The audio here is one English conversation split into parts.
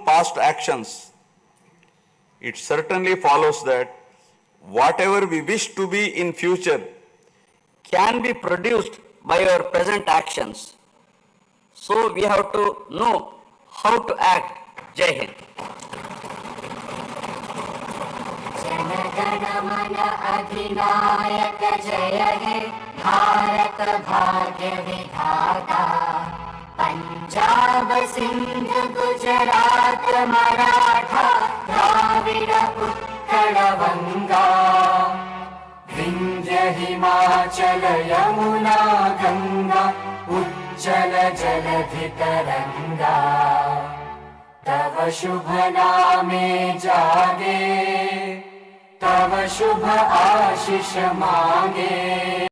past actions, it certainly follows that whatever we wish to be in future can be produced by our present actions. So we have to know how to act. Jai Hind. Jana Gana Mana अधिनायक जय हे भारत भाग्य विधाता पंजाब सिंध गुजरात मराठा द्राविड उत्कल वंगा विंध्य हिमाचल यमुना गंगा उज्जल जलधि तरंगा तव शुभ नामे जागे तव शुभ आशीष मांगे।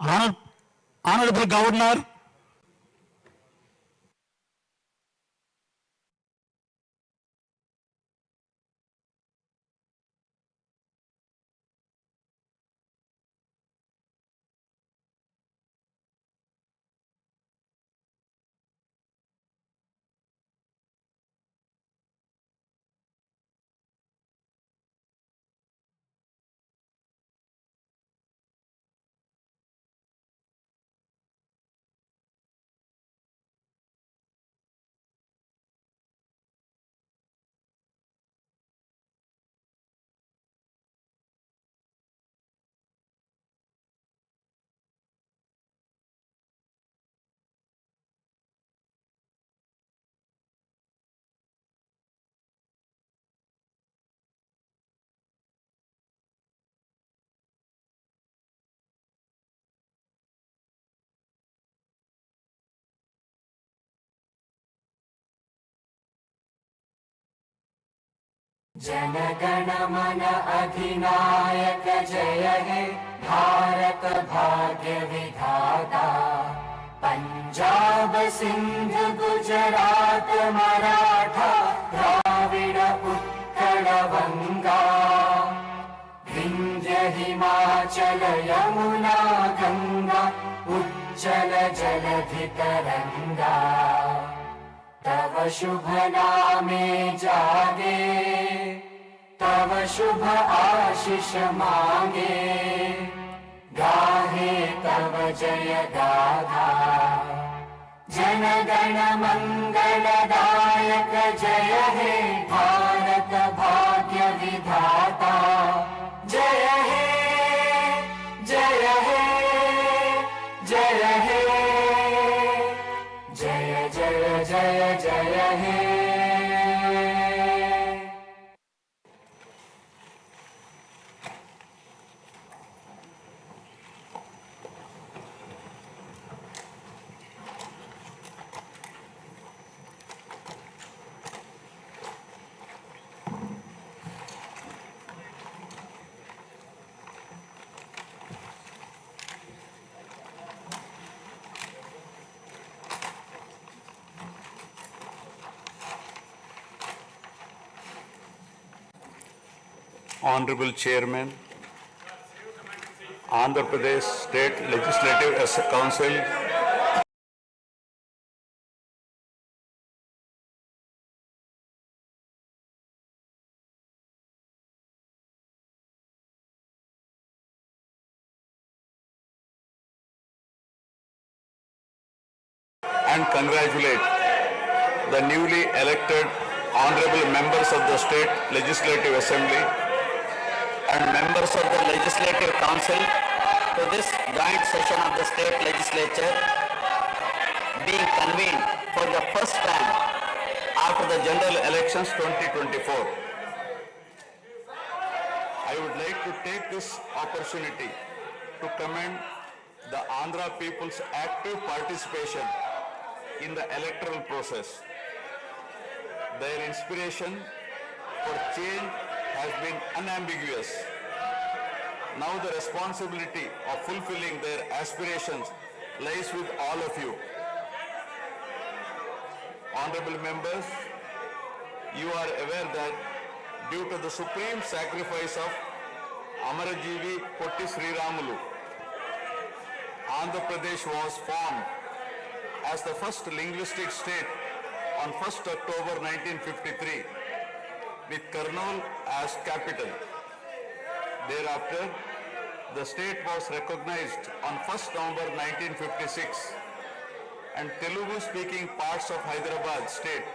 Honorable Governor, जनगण मन अधिनायक जय हे भारत भाग्य विधाता। पंजाब सिंध गुजरात मराठा द्राविड उत्कल बंगा। विंध्य हिमाचल यमुना गंगा उच्चल जलधि तरंगा। तव शुभ नामे जागे तव शुभ आशीष मांगे। गाहे तव जय गाथा जन गण मंगलदायक जय हे भारत भाग्य विधाता। जय हे जय हे जय हे जय जय जय जय हे। Honorable Chairman, Andhra Pradesh State Legislative Council, and congratulate the newly elected honorable members of the State Legislative Assembly and members of the Legislative Council to this joint session of the State Legislature being convened for the first time after the general elections 2024. I would like to take this opportunity to commend the Andhra people's active participation in the electoral process. Their inspiration for change has been unambiguous. Now the responsibility of fulfilling their aspirations lies with all of you. Honorable members, you are aware that due to the supreme sacrifice of Amarajeevi Potti Sriramulu, Andhra Pradesh was formed as the first linguistic state on 1st October 1953 with Kurnool as capital. Thereafter, the state was recognized on 1st November 1956 and Telugu-speaking parts of Hyderabad state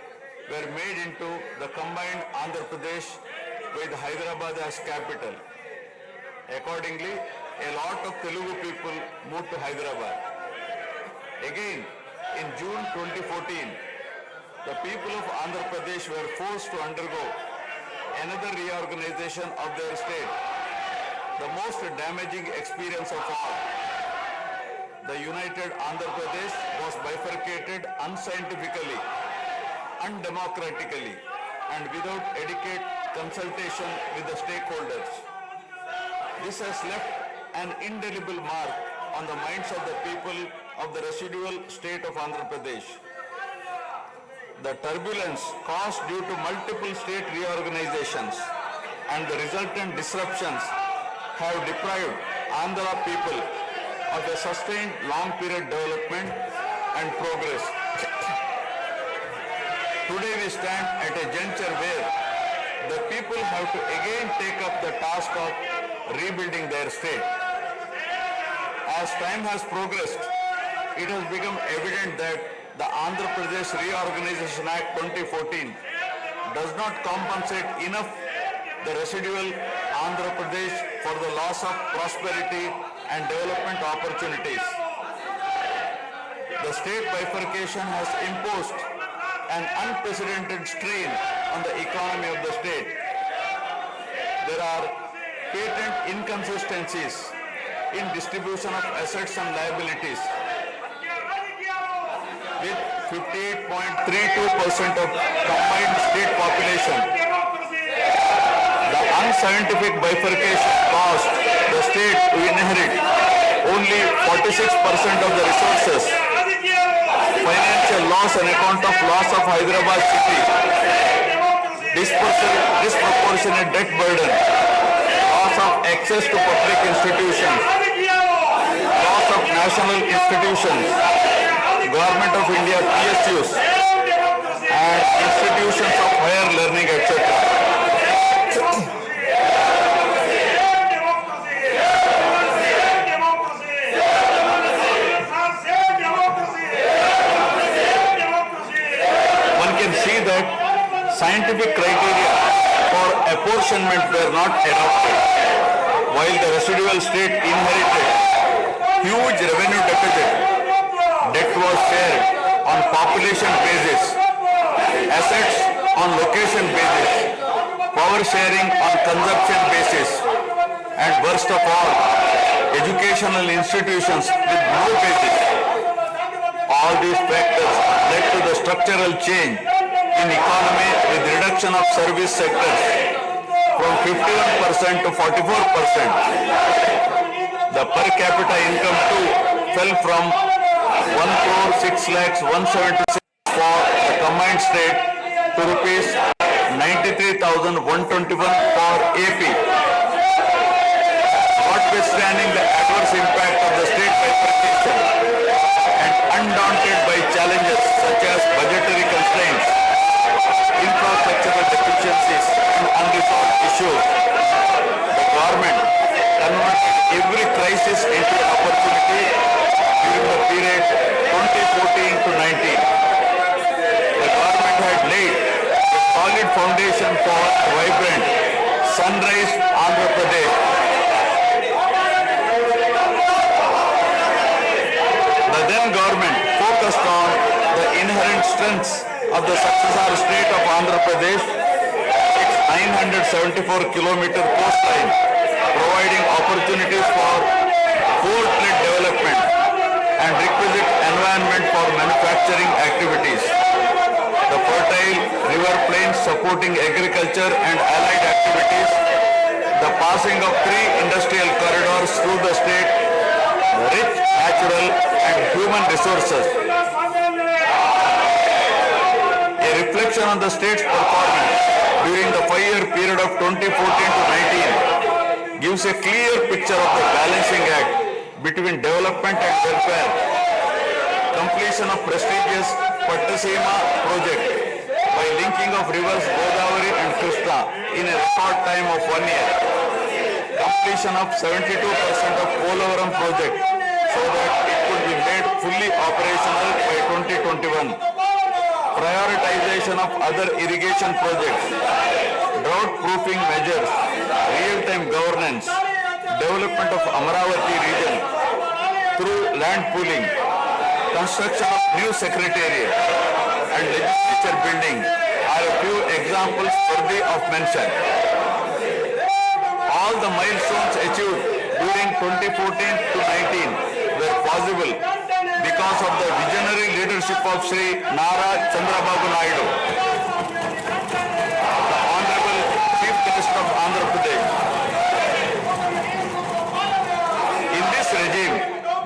were made into the combined Andhra Pradesh with Hyderabad as capital. Accordingly, a lot of Telugu people moved to Hyderabad. Again, in June 2014, the people of Andhra Pradesh were forced to undergo another reorganization of their state, the most damaging experience of all. The united Andhra Pradesh was bifurcated unscientifically, undemocratically, and without adequate consultation with the stakeholders. This has left an indelible mark on the minds of the people of the residual state of Andhra Pradesh. The turbulence caused due to multiple state reorganizations and the resultant disruptions have deprived Andhra people of a sustained long-period development and progress. Today we stand at a juncture where the people have to again take up the task of rebuilding their state. As time has progressed, it has become evident that the Andhra Pradesh Reorganization Act 2014 does not compensate enough the residual Andhra Pradesh for the loss of prosperity and development opportunities. The state bifurcation has imposed an unprecedented strain on the economy of the state. There are patent inconsistencies in distribution of assets and liabilities, with 58.32% of combined state population. The unscientific bifurcation caused the state to inherit only 46% of the resources. Financial loss on account of loss of Hyderabad city, disproportionate debt burden, loss of access to public institutions, loss of national institutions, Government of India PSUs, and institutions of higher learning, etc. See that scientific criteria for apportionment were not adopted, while the residual state inherited huge revenue deficit. Debt was shared on population basis, assets on location basis, power sharing on consumption basis, and worst of all, educational institutions with no basis. All these factors led to the structural change in economy with reduction of service sectors from 51% to 44%. The per capita income too fell from 1,06,176 for the combined state to rupees 93,121 for AP. Notwithstanding the adverse impact of the state bifurcation and undaunted by challenges such as budgetary constraints, infrastructural deficiencies and unresolved issues, the government converted every crisis into an opportunity during the period 2014 to 19. The government had laid a solid foundation for vibrant sunrise Andhra Pradesh. The then government focused on the inherent strengths of the successor state of Andhra Pradesh, its 974-kilometer coastline, providing opportunities for port-led development and requisite environment for manufacturing activities. The fertile river plains supporting agriculture and allied activities, the passing of 3 industrial corridors through the state, rich natural and human resources. A reflection on the state's performance during the 5-year period of 2014 to 19 gives a clear picture of the balancing act between development and welfare. Completion of prestigious Pattasima project by linking of rivers Godavari and Krishna in a short time of 1 year. Completion of 72% of Polavaram project so that it could be made fully operational by 2021. Prioritization of other irrigation projects, drought proofing measures, real-time governance, development of Amaravati region through land pooling, construction of new secretariat and legislature building are a few examples worthy of mention. All the milestones achieved during 2014 to 19 were possible because of the visionary leadership of Sri Nara Chandrababu Naidu, the Honorable Chief Minister of Andhra Pradesh. In this regime,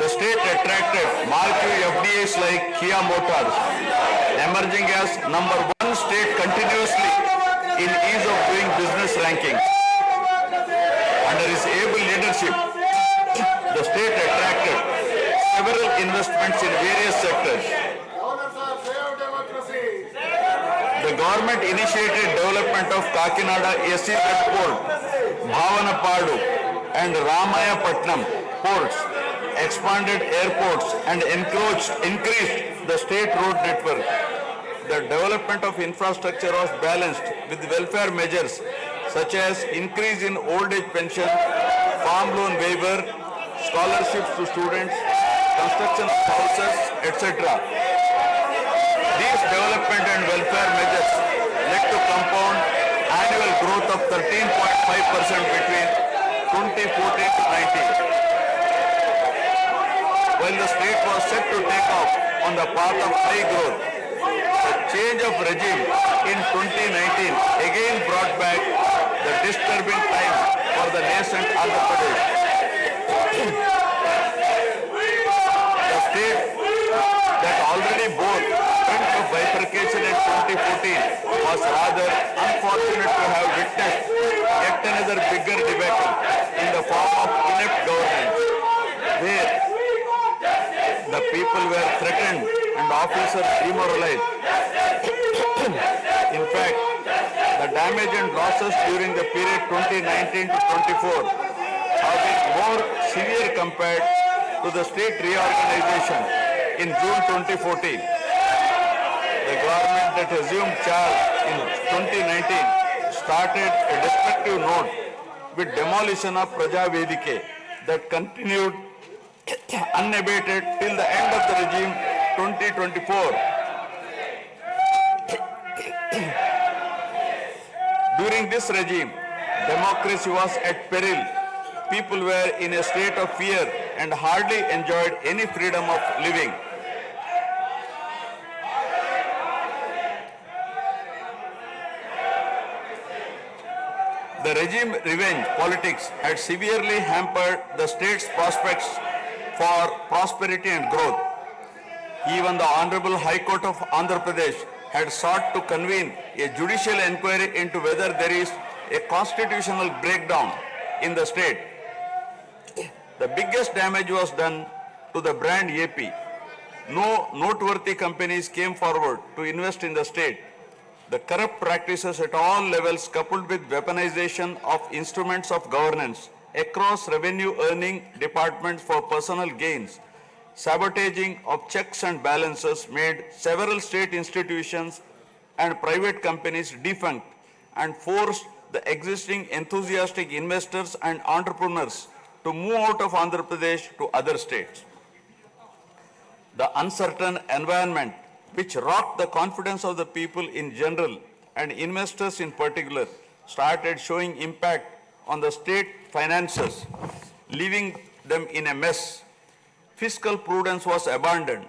The state attracted marquee FDIs like Kia Motors, emerging as number one state continuously in ease of doing business rankings. Under his able leadership, the state attracted several investments in various sectors. The government initiated development of Kakinada SEZ port, Bhavanapadu and Ramayapatnam ports, expanded airports and increased the state road network. The development of infrastructure was balanced with welfare measures such as increase in old age pension, farm loan waiver, scholarships to students, construction of houses, etc. These development and welfare measures led to compound annual growth of 13.5% between 2014 to 19. While the state was set to take off on the path of high growth, the change of regime in 2019 again brought back the disturbing time for the nascent Andhra Pradesh. The state that already bore front of bifurcation in 2014 was rather unfortunate to have witnessed yet another bigger debacle in the form of inept governance, where the people were threatened and officers demoralized. In fact, the damage and losses during the period 2019 to 24 have been more severe compared to the state reorganization in June 2014. The government that assumed charge in 2019 started a destructive note with demolition of Praja Vedike that continued unabated till the end of the regime 2024. During this regime, democracy was at peril. People were in a state of fear and hardly enjoyed any freedom of living. The regime revenge politics had severely hampered the state's prospects for prosperity and growth. Even the Honorable High Court of Andhra Pradesh had sought to convene a judicial inquiry into whether there is a constitutional breakdown in the state. The biggest damage was done to the brand AP. No noteworthy companies came forward to invest in the state. The corrupt practices at all levels, coupled with weaponization of instruments of governance across revenue earning departments for personal gains, sabotaging of checks and balances, made several state institutions and private companies defunct and forced the existing enthusiastic investors and entrepreneurs to move out of Andhra Pradesh to other states. The uncertain environment which rocked the confidence of the people in general and investors in particular started showing impact on the state finances, leaving them in a mess. Fiscal prudence was abandoned.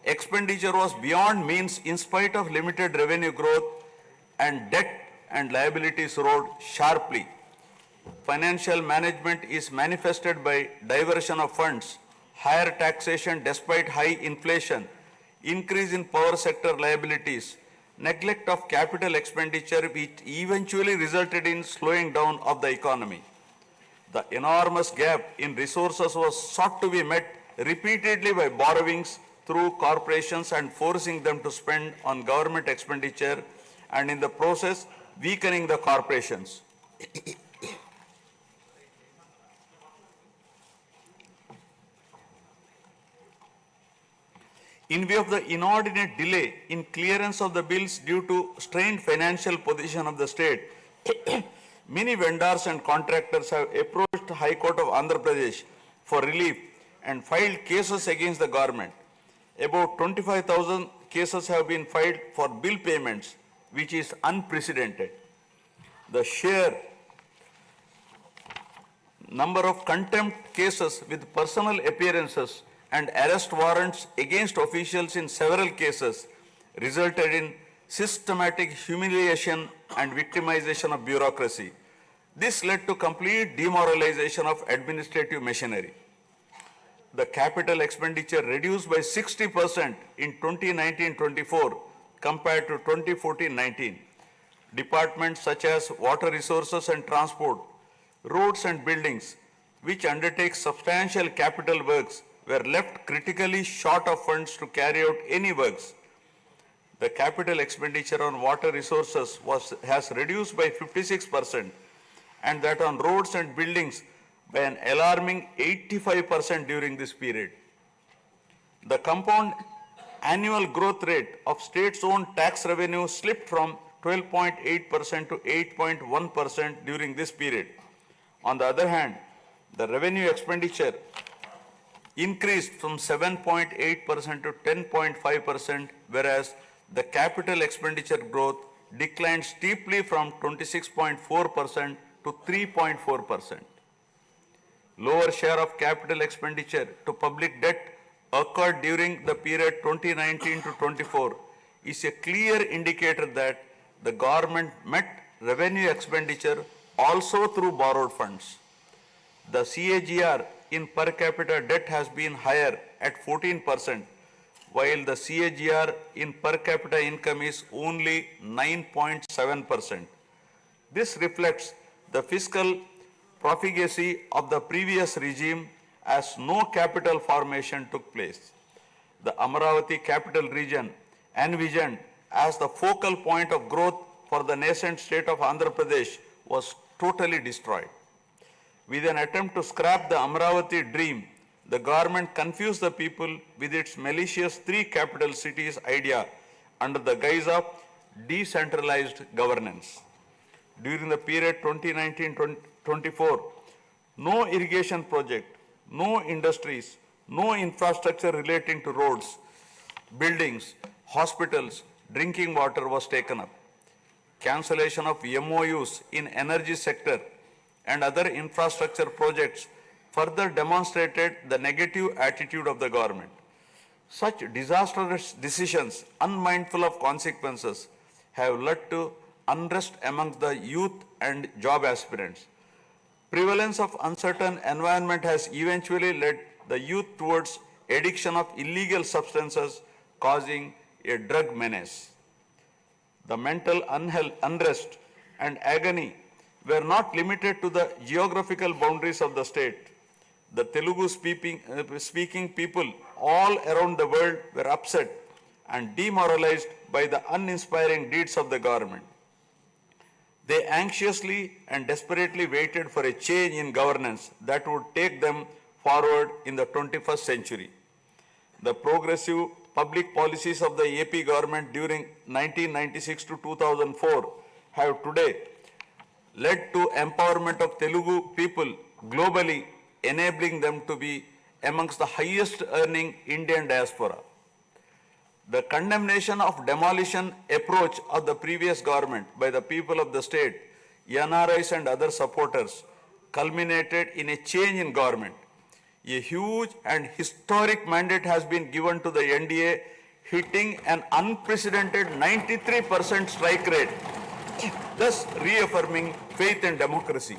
Expenditure was beyond means in spite of limited revenue growth, and debt and liabilities rose sharply. Financial management is manifested by diversion of funds, higher taxation despite high inflation, increase in power sector liabilities, neglect of capital expenditure, which eventually resulted in slowing down of the economy. The enormous gap in resources was sought to be met repeatedly by borrowings through corporations and forcing them to spend on government expenditure, and in the process weakening the corporations. In view of the inordinate delay in clearance of the bills due to strained financial position of the state, many vendors and contractors have approached the High Court of Andhra Pradesh for relief and filed cases against the government. About 25,000 cases have been filed for bill payments, which is unprecedented. The sheer number of contempt cases with personal appearances and arrest warrants against officials in several cases resulted in systematic humiliation and victimization of bureaucracy. This led to complete demoralization of administrative machinery. the capital expenditure reduced by 60% in 2019-24 compared to 2014-19. Departments such as water resources and transport, roads and buildings, which undertake substantial capital works, were left critically short of funds to carry out any works. The capital expenditure on water resources has reduced by 56%, and that on roads and buildings by an alarming 85% during this period. The compound annual growth rate of states-owned tax revenue slipped from 12.8% to 8.1% during this period. On the other hand, the revenue expenditure increased from 7.8% to 10.5%, whereas the capital expenditure growth declined steeply from 26.4% to 3.4%. Lower share of capital expenditure to public debt occurred during the period 2019 to 24 is a clear indicator that the government met revenue expenditure also through borrowed funds. The CAGR in per capita debt has been higher at 14%, while the CAGR in per capita income is only 9.7%. This reflects the fiscal profligacy of the previous regime as no capital formation took place. The Amaravati capital region, envisioned as the focal point of growth for the nascent state of Andhra Pradesh, was totally destroyed. With an attempt to scrap the Amaravati dream, the government confused the people with its malicious three capital cities idea under the guise of decentralized governance. During the period 2019-24, no irrigation project, no industries, no infrastructure relating to roads, buildings, hospitals, drinking water was taken up. Cancellation of MOUs in energy sector and other infrastructure projects further demonstrated the negative attitude of the government. Such disastrous decisions, unmindful of consequences, have led to unrest among the youth and job aspirants. Prevalence of uncertain environment has eventually led the youth towards addiction of illegal substances, causing a drug menace. The mental unrest and agony were not limited to the geographical boundaries of the state. The Telugu speaking people all around the world were upset and demoralized by the uninspiring deeds of the government. They anxiously and desperately waited for a change in governance that would take them forward in the 21st century. The progressive public policies of the AP government during 1996 to 2004 have today led to empowerment of Telugu people globally, enabling them to be amongst the highest earning Indian diaspora. The condemnation of demolition approach of the previous government by the people of the state, NRIs and other supporters, culminated in a change in government. A huge and historic mandate has been given to the NDA, hitting an unprecedented 93% strike rate, thus reaffirming faith in democracy.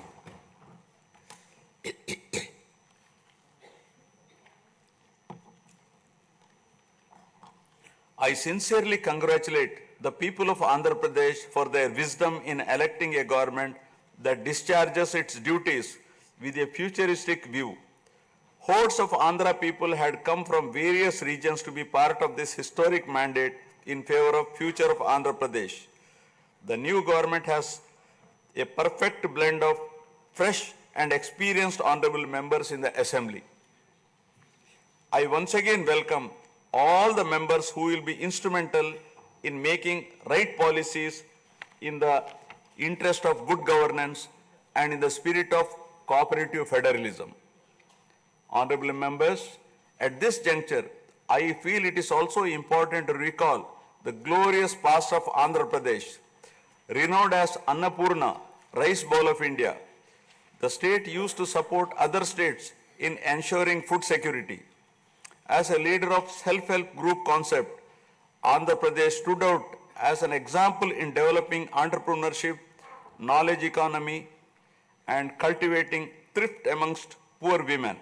I sincerely congratulate the people of Andhra Pradesh for their wisdom in electing a government that discharges its duties with a futuristic view. Hordes of Andhra people had come from various regions to be part of this historic mandate in favor of future of Andhra Pradesh. The new government has a perfect blend of fresh and experienced honorable members in the assembly. I once again welcome all the members who will be instrumental in making right policies in the interest of good governance and in the spirit of cooperative federalism. Honorable members, at this juncture, I feel it is also important to recall the glorious past of Andhra Pradesh. Renowned as Annapurna, rice bowl of India, the state used to support other states in ensuring food security. As a leader of self-help group concept, Andhra Pradesh stood out as an example in developing entrepreneurship, knowledge economy, and cultivating thrift amongst poor women.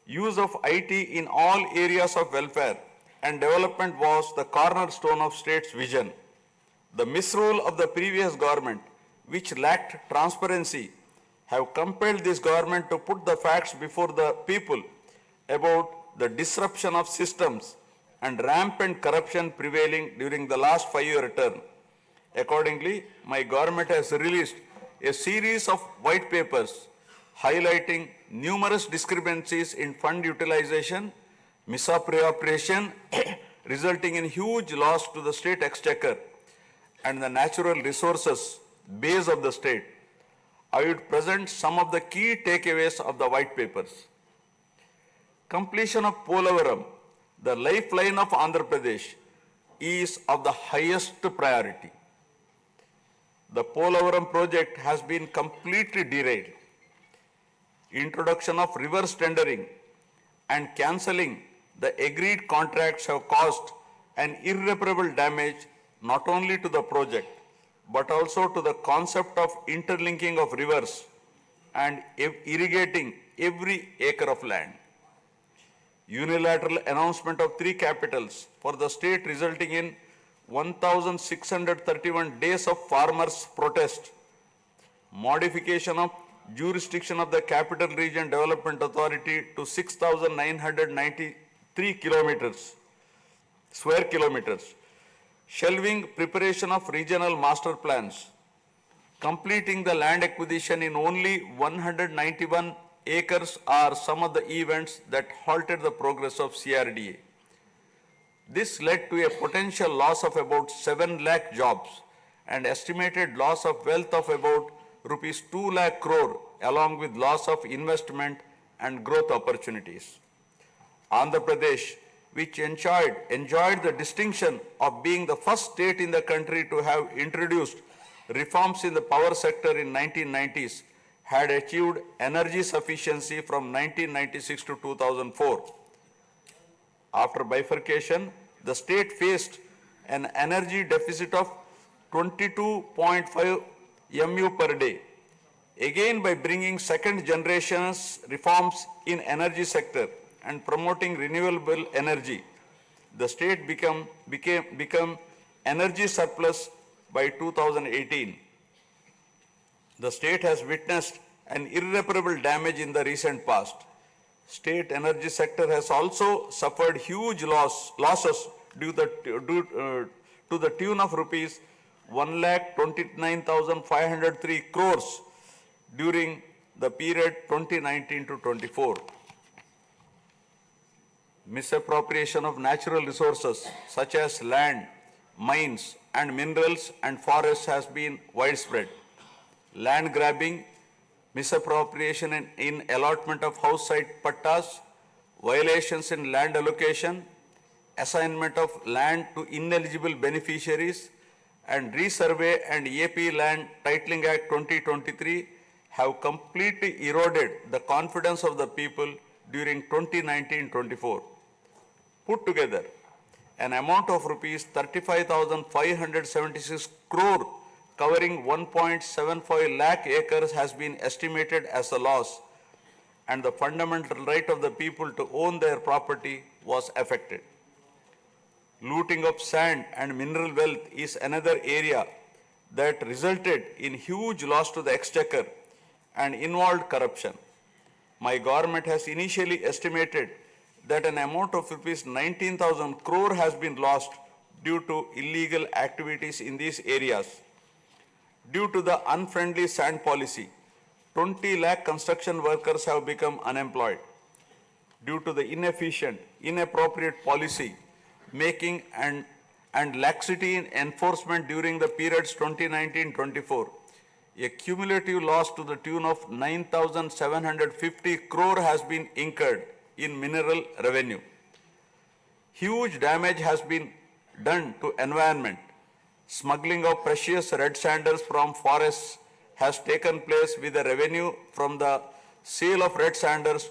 Use of IT in all areas of welfare and development was the cornerstone of state's vision. The misrule of the previous government, which lacked transparency, have compelled this government to put the facts before the people about the disruption of systems and rampant corruption prevailing during the last 5-year term. Accordingly, my government has released a series of white papers highlighting numerous discrepancies in fund utilization, misappropriation, resulting in huge loss to the state exchequer and the natural resources base of the state. I would present some of the key takeaways of the white papers. Completion of Polavaram, the lifeline of Andhra Pradesh, is of the highest priority. The Polavaram project has been completely derailed. Introduction of reverse tendering and cancelling the agreed contracts have caused an irreparable damage not only to the project but also to the concept of interlinking of rivers and irrigating every acre of land. Unilateral announcement of 3 capitals for the state resulting in 1,631 days of farmers' protest. Modification of jurisdiction of the Capital Region Development Authority to 6,993 square kilometers. Shelving preparation of regional master plans. Completing the land acquisition in only 191 acres are some of the events that halted the progress of CRDA. This led to a potential loss of about 7 lakh jobs and estimated loss of wealth of about rupees 2 lakh crore along with loss of investment and growth opportunities. Andhra Pradesh, which enjoyed the distinction of being the first state in the country to have introduced reforms in the power sector in 1990s, had achieved energy sufficiency from 1996 to 2004. After bifurcation, the state faced an energy deficit of 22.5 MU per day. Again, by bringing second generation's reforms in energy sector and promoting renewable energy, the state become energy surplus by 2018. The state has witnessed an irreparable damage in the recent past. State energy sector has also suffered huge losses due to the tune of rupees 1,29,503 crores during the period 2019 to 24. Misappropriation of natural resources such as land, mines and minerals and forests has been widespread. Land grabbing, misappropriation in allotment of house site pattas, violations in land allocation, assignment of land to ineligible beneficiaries, and Resurvey and AP Land Titling Act 2023 have completely eroded the confidence of the people during 2019-24. Put together, an amount of rupees 35,576 crore covering 1.75 lakh acres has been estimated as a loss, and the fundamental right of the people to own their property was affected. Looting of sand and mineral wealth is another area that resulted in huge loss to the exchequer and involved corruption. My government has initially estimated that an amount of rupees 19,000 crore has been lost due to illegal activities in these areas. Due to the unfriendly sand policy, 20 lakh construction workers have become unemployed. Due to the inefficient, inappropriate policy making and laxity in enforcement during the periods 2019-24, a cumulative loss to the tune of 9,750 crore has been incurred in mineral revenue. Huge damage has been done to environment. Smuggling of precious red sanders from forests has taken place with the revenue from the sale of red sanders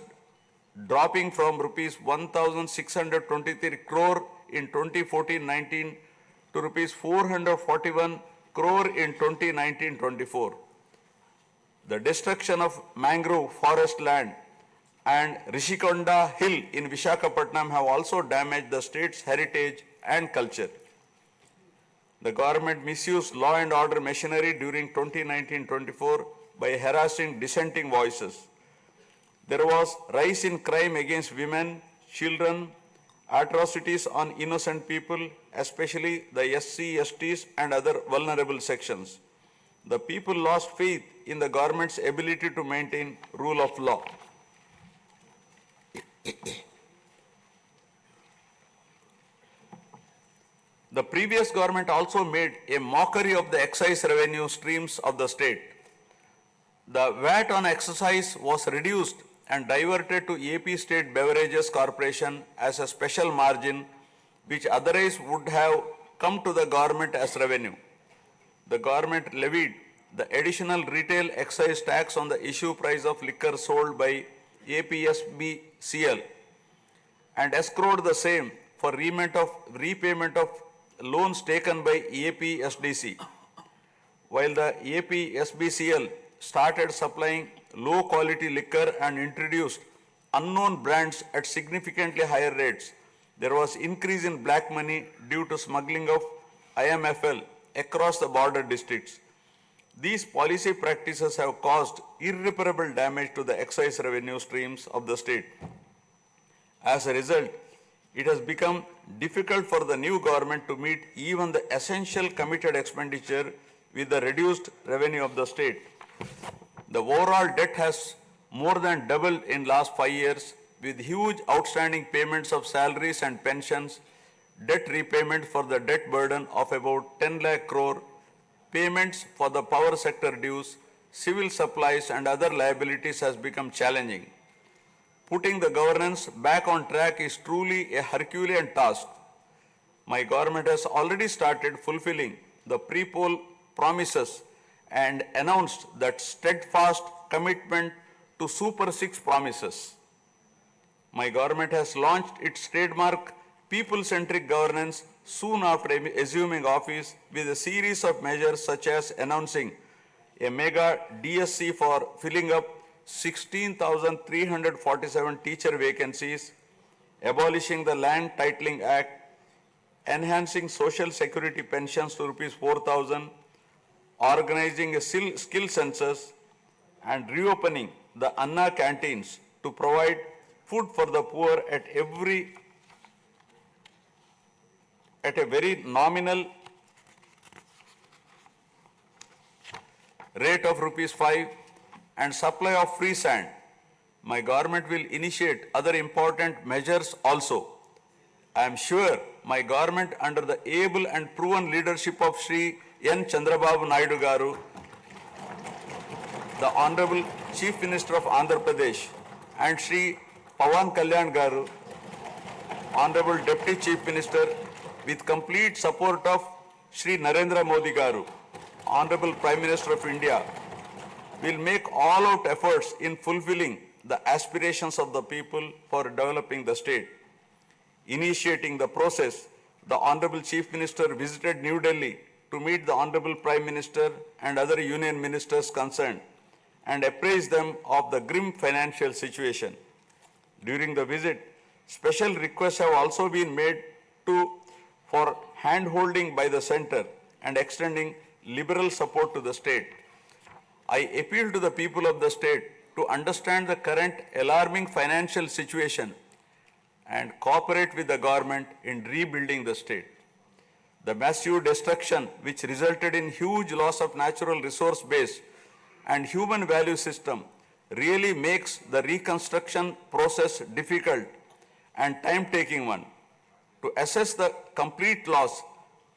dropping from rupees 1,623 crore in 2014-19 to rupees 441 crore in 2019-24. The destruction of mangrove forest land and Rishikonda Hill in Vishakhapatnam have also damaged the state's heritage and culture. The government misused law and order machinery during 2019-24 by harassing dissenting voices. There was rise in crime against women, children, atrocities on innocent people, especially the SC, STs and other vulnerable sections. The people lost faith in the government's ability to maintain rule of law. The previous government also made a mockery of the excise revenue streams of the state. The VAT on excise was reduced and diverted to AP State Beverages Corporation as a special margin, which otherwise would have come to the government as revenue. The government levied the additional retail excise tax on the issue price of liquor sold by APSBCL and escrowed the same for repayment of loans taken by APSDC. While the APSBCL started supplying low quality liquor and introduced unknown brands at significantly higher rates, there was increase in black money due to smuggling of IMFL across the border districts. These policy practices have caused irreparable damage to the excise revenue streams of the state. As a result, it has become difficult for the new government to meet even the essential committed expenditure with the reduced revenue of the state. The overall debt has more than doubled in last 5 years, with huge outstanding payments of salaries and pensions, debt repayment for the debt burden of about 10 lakh crore, payments for the power sector dues, civil supplies and other liabilities has become challenging. Putting the governance back on track is truly a Herculean task. My government has already started fulfilling the pre-poll promises and announced that steadfast commitment to Super 6 promises. My government has launched its trademark people-centric governance soon after assuming office with a series of measures such as announcing a mega DSC for filling up 16,347 teacher vacancies, abolishing the Land Titling Act, enhancing social security pensions to rupees 4,000, organizing a skill census, and reopening the Anna canteens to provide food for the poor at a very nominal rate of rupees 5 and supply of free sand. My government will initiate other important measures also. I am sure my government under the able and proven leadership of Shri N. Chandrababu Naidu Garu, the Honorable Chief Minister of Andhra Pradesh, and Shri Pawan Kalyan Garu, Honorable Deputy Chief Minister, with complete support of Shri Narendra Modi Garu, Honorable Prime Minister of India, will make all-out efforts in fulfilling the aspirations of the people for developing the state. Initiating the process, the Honorable Chief Minister visited New Delhi to meet the Honorable Prime Minister and other union ministers concerned and apprise them of the grim financial situation. During the visit, special requests have also been made for hand-holding by the center and extending liberal support to the state. I appeal to the people of the state to understand the current alarming financial situation and cooperate with the government in rebuilding the state. The massive destruction which resulted in huge loss of natural resource base and human value system really makes the reconstruction process difficult and time-taking one. To assess the complete loss,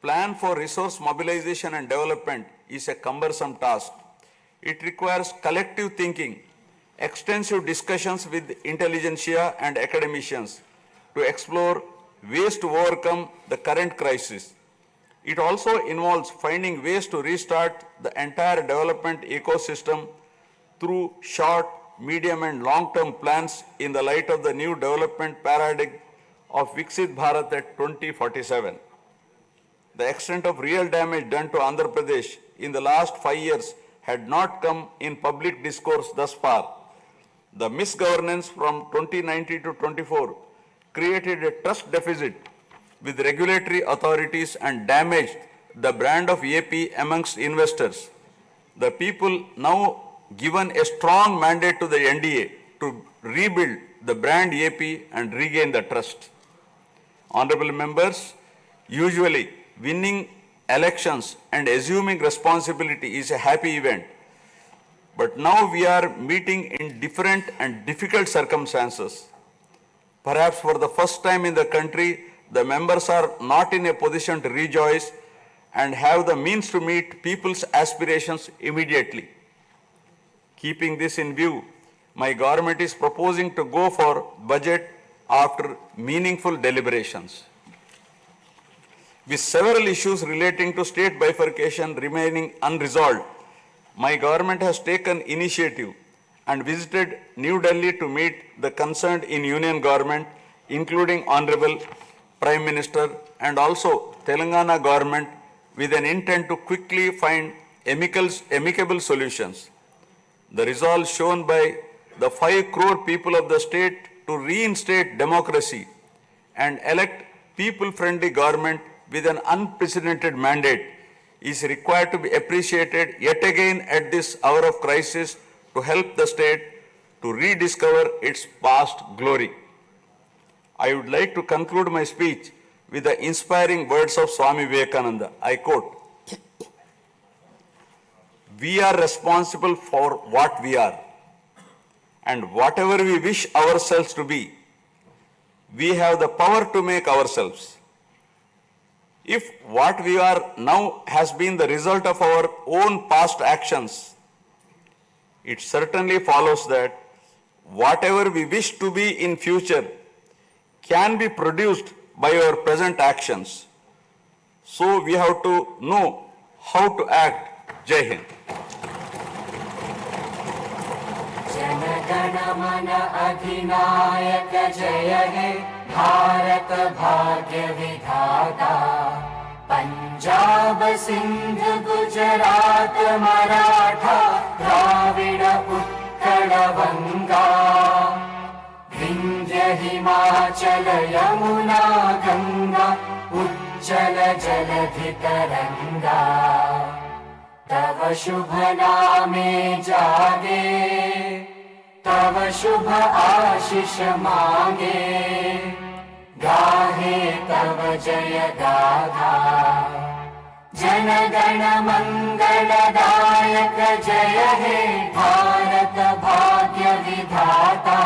plan for resource mobilization and development is a cumbersome task. It requires collective thinking, extensive discussions with intelligentsia and academicians to explore ways to overcome the current crisis. It also involves finding ways to restart the entire development ecosystem through short, medium and long-term plans in the light of the new development paradigm of Viksit Bharat at 2047. The extent of real damage done to Andhra Pradesh in the last 5 years had not come in public discourse thus far. The misgovernance from 2019 to 24 created a trust deficit with regulatory authorities and damaged the brand of AP amongst investors. The people now given a strong mandate to the NDA to rebuild the brand AP and regain the trust. Honorable members, usually winning elections and assuming responsibility is a happy event. But now we are meeting in different and difficult circumstances. Perhaps for the first time in the country, the members are not in a position to rejoice and have the means to meet people's aspirations immediately. Keeping this in view, my government is proposing to go for budget after meaningful deliberations. With several issues relating to state bifurcation remaining unresolved, my government has taken initiative and visited New Delhi to meet the concerned in union government, including Honorable Prime Minister and also Telangana government, with an intent to quickly find amicable solutions. The resolve shown by the 5 crore people of the state to reinstate democracy and elect people-friendly government with an unprecedented mandate is required to be appreciated yet again at this hour of crisis to help the state to rediscover its past glory. I would like to conclude my speech with the inspiring words of Swami Vivekananda. I quote, "We are responsible for what we are, and whatever we wish ourselves to be, we have the power to make ourselves. If what we are now has been the result of our own past actions, it certainly follows that whatever we wish to be in future can be produced by our present actions. So we have to know how to act." Jai Hind. Jana Gana मन अधिनायक जय हे भारत भाग्य विधाता। पंजाब सिंध गुजरात मराठा द्राविड उत्कल बंगा। विंध्य हिमाचल यमुना गंगा उज्जल जलधि तरंगा। तव शुभ नामे जागे, तव शुभ आशीष मांगे। गाहे तव जय गाथा, जन गण मंगलदायक जय हे भारत भाग्य विधाता।